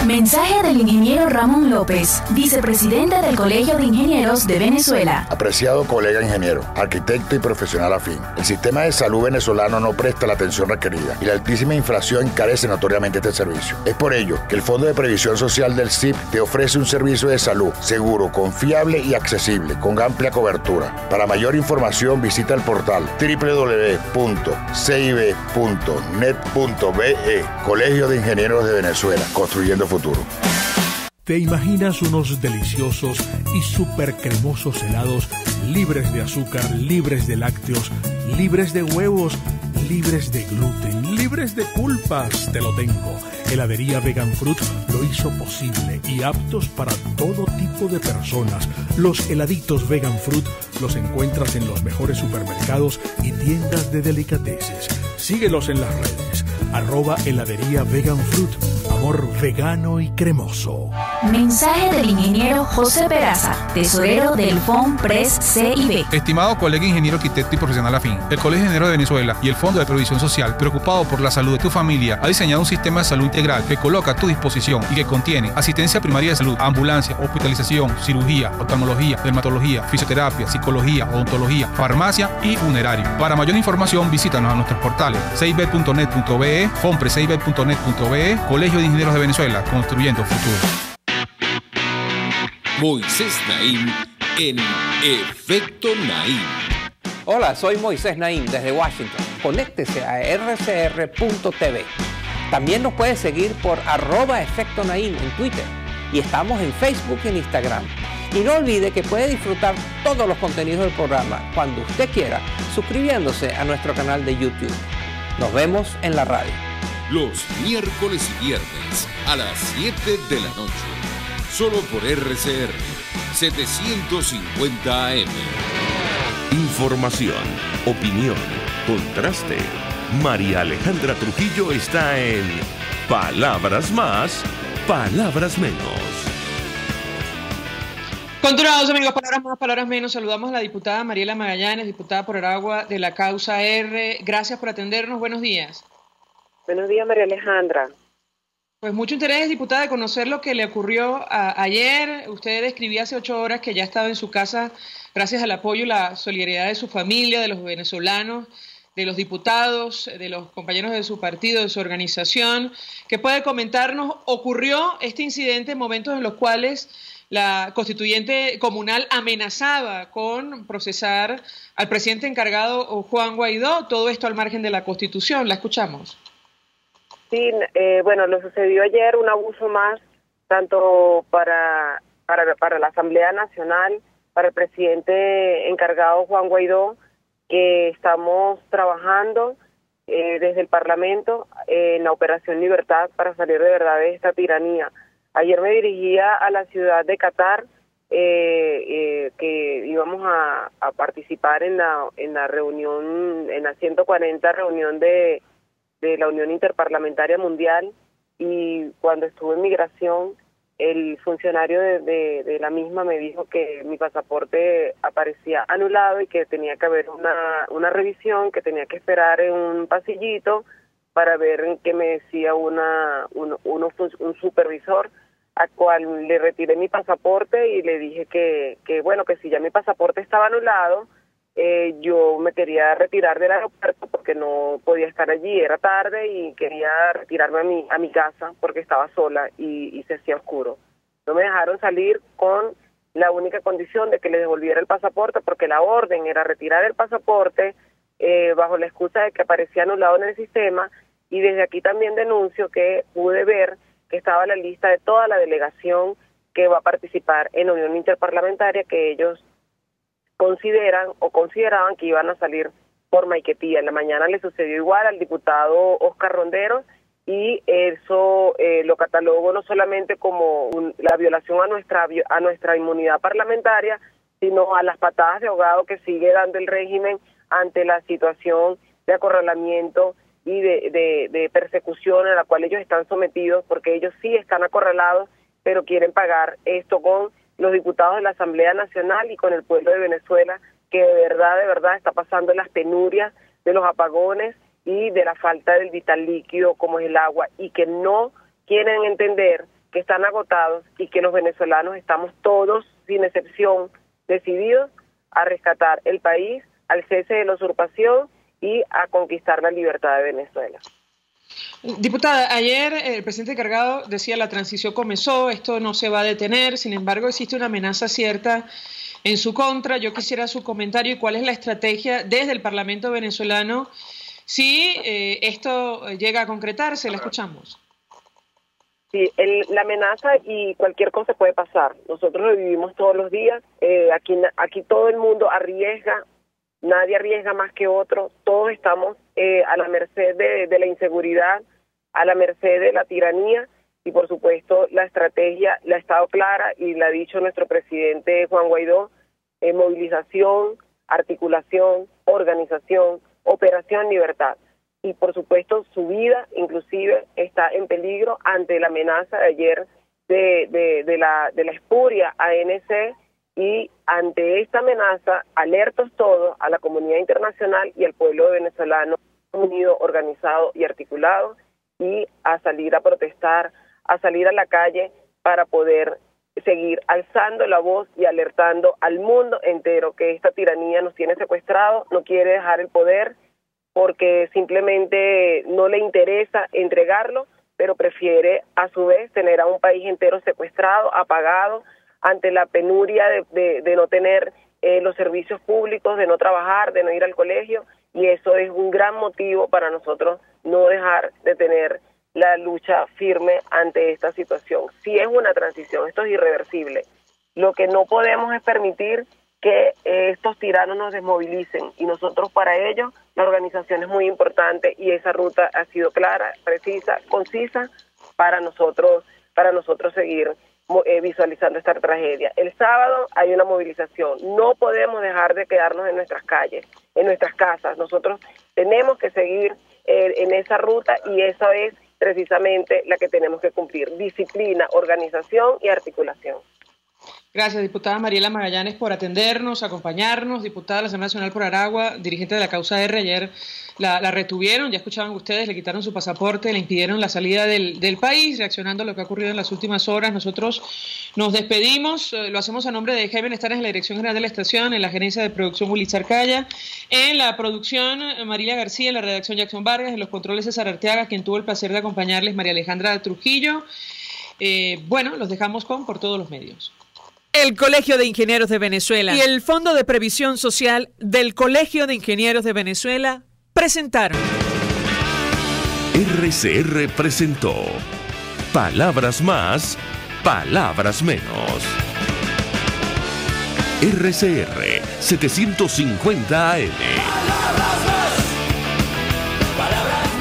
Mensaje del ingeniero Ramón López, vicepresidente del Colegio de Ingenieros de Venezuela. Apreciado colega ingeniero, arquitecto y profesional afín, el sistema de salud venezolano no presta la atención requerida y la altísima inflación encarece notoriamente este servicio. Es por ello que el Fondo de Previsión Social del CIP te ofrece un servicio de salud seguro, confiable y accesible, con amplia cobertura. Para mayor información visita el portal www.cib.net.be. Colegio de Ingenieros de Venezuela, construyendo futuro. ¿Te imaginas unos deliciosos y súper cremosos helados libres de azúcar, libres de lácteos, libres de huevos, libres de gluten, libres de culpas? Te lo tengo. Heladería Vegan Fruit lo hizo posible y aptos para todo tipo de personas. Los heladitos Vegan Fruit los encuentras en los mejores supermercados y tiendas de delicateces. Síguelos en las redes. @heladería Vegan Fruit. Amor vegano y cremoso. Mensaje del ingeniero José Peraza, tesorero del FONPRES CIB. Estimado colega ingeniero, arquitecto y profesional afín, el Colegio de Ingenieros de Venezuela y el Fondo de Previsión Social, preocupado por la salud de tu familia, ha diseñado un sistema de salud integral que coloca a tu disposición y que contiene asistencia primaria de salud, ambulancia, hospitalización, cirugía, oftalmología, dermatología, fisioterapia, psicología, odontología, farmacia y funerario. Para mayor información, visítanos a nuestros portales cib.net.be, fonprescib.net.be, Colegio de Ingenieros de Venezuela, construyendo futuro. Moisés Naim en Efecto Naim. Hola, soy Moisés Naim desde Washington. Conéctese a rcr.tv. También nos puede seguir por @Efecto Naim en Twitter. Y estamos en Facebook y en Instagram. Y no olvide que puede disfrutar todos los contenidos del programa cuando usted quiera, suscribiéndose a nuestro canal de YouTube. Nos vemos en la radio. Los miércoles y viernes a las 7 de la noche. Solo por RCR 750 AM. Información, opinión, contraste. María Alejandra Trujillo está en Palabras Más, Palabras Menos. Continuamos, amigos, palabras más, palabras menos. Saludamos a la diputada Mariela Magallanes, diputada por Aragua de la Causa R. Gracias por atendernos. Buenos días. Buenos días, María Alejandra. Pues mucho interés, diputada, de conocer lo que le ocurrió ayer. Usted describía hace 8 horas que ya estaba en su casa gracias al apoyo y la solidaridad de su familia, de los venezolanos, de los diputados, de los compañeros de su partido, de su organización. ¿Qué puede comentarnos? Ocurrió este incidente en momentos en los cuales la constituyente comunal amenazaba con procesar al presidente encargado Juan Guaidó, todo esto al margen de la Constitución. La escuchamos. Sí, bueno, lo sucedió ayer un abuso más, tanto para la Asamblea Nacional, para el presidente encargado Juan Guaidó, que estamos trabajando desde el Parlamento en la Operación Libertad para salir de verdad de esta tiranía. Ayer me dirigía a la ciudad de Qatar, que íbamos a participar en la reunión, en la 140 reunión de la Unión Interparlamentaria Mundial, y cuando estuve en migración, el funcionario de la misma me dijo que mi pasaporte aparecía anulado y que tenía que haber una revisión, que tenía que esperar en un pasillito para ver en qué me decía un supervisor, al cual le retiré mi pasaporte y le dije que bueno, que si ya mi pasaporte estaba anulado, yo me quería retirar del aeropuerto porque no podía estar allí, era tarde y quería retirarme a mi casa porque estaba sola y se hacía oscuro. No me dejaron salir con la única condición de que les devolviera el pasaporte, porque la orden era retirar el pasaporte bajo la excusa de que aparecía anulado en el sistema. Y desde aquí también denuncio que pude ver que estaba la lista de toda la delegación que va a participar en la Unión Interparlamentaria, que ellos consideraban que iban a salir por Maiquetía. En la mañana le sucedió igual al diputado Oscar Ronderos, y eso lo catalogo no solamente como la violación a nuestra inmunidad parlamentaria, sino a las patadas de ahogado que sigue dando el régimen ante la situación de acorralamiento y de persecución a la cual ellos están sometidos, porque ellos sí están acorralados, pero quieren pagar esto con los diputados de la Asamblea Nacional y con el pueblo de Venezuela, que de verdad está pasando las penurias de los apagones y de la falta del vital líquido como es el agua, y que no quieren entender que están agotados y que los venezolanos estamos todos, sin excepción, decididos a rescatar el país, al cese de la usurpación y a conquistar la libertad de Venezuela. Diputada, ayer el presidente encargado decía la transición comenzó, esto no se va a detener, sin embargo existe una amenaza cierta en su contra. Yo quisiera su comentario y cuál es la estrategia desde el Parlamento venezolano si esto llega a concretarse. La escuchamos. Sí, la amenaza y cualquier cosa puede pasar. Nosotros lo vivimos todos los días. Aquí todo el mundo arriesga. Nadie arriesga más que otro, todos estamos a la merced de la inseguridad, a la merced de la tiranía, y por supuesto la estrategia la ha estado clara y la ha dicho nuestro presidente Juan Guaidó: movilización, articulación, organización, operación libertad. Y por supuesto su vida inclusive está en peligro ante la amenaza de ayer de la espuria ANC. Y ante esta amenaza, alertos todos a la comunidad internacional y al pueblo venezolano unido, organizado y articulado, y a salir a protestar, a salir a la calle para poder seguir alzando la voz y alertando al mundo entero que esta tiranía nos tiene secuestrados, no quiere dejar el poder porque simplemente no le interesa entregarlo, pero prefiere a su vez tener a un país entero secuestrado, apagado, ante la penuria de no tener los servicios públicos, de no trabajar, de no ir al colegio, y eso es un gran motivo para nosotros no dejar de tener la lucha firme ante esta situación. Si es una transición, esto es irreversible. Lo que no podemos es permitir que estos tiranos nos desmovilicen, y nosotros para ello, la organización es muy importante y esa ruta ha sido clara, precisa, concisa para nosotros seguir visualizando esta tragedia. El sábado hay una movilización. No podemos dejar de quedarnos en nuestras calles, en nuestras casas. Nosotros tenemos que seguir en esa ruta, y esa es precisamente la que tenemos que cumplir: disciplina, organización y articulación. Gracias, diputada Mariela Magallanes, por atendernos, acompañarnos. Diputada de la Asamblea Nacional por Aragua, dirigente de la causa R. Ayer la retuvieron, ya escuchaban ustedes, le quitaron su pasaporte, le impidieron la salida del país. Reaccionando a lo que ha ocurrido en las últimas horas, nosotros nos despedimos. Lo hacemos a nombre de G. Benestares en la Dirección General de la Estación, en la gerencia de producción Willy Arcaya, en la producción Marilia García, en la redacción Jackson Vargas, en los controles César Arteaga, quien tuvo el placer de acompañarles, María Alejandra Trujillo. Bueno, los dejamos por todos los medios. El Colegio de Ingenieros de Venezuela y el Fondo de Previsión Social del Colegio de Ingenieros de Venezuela presentaron. RCR presentó Palabras Más, Palabras Menos. RCR 750 AM.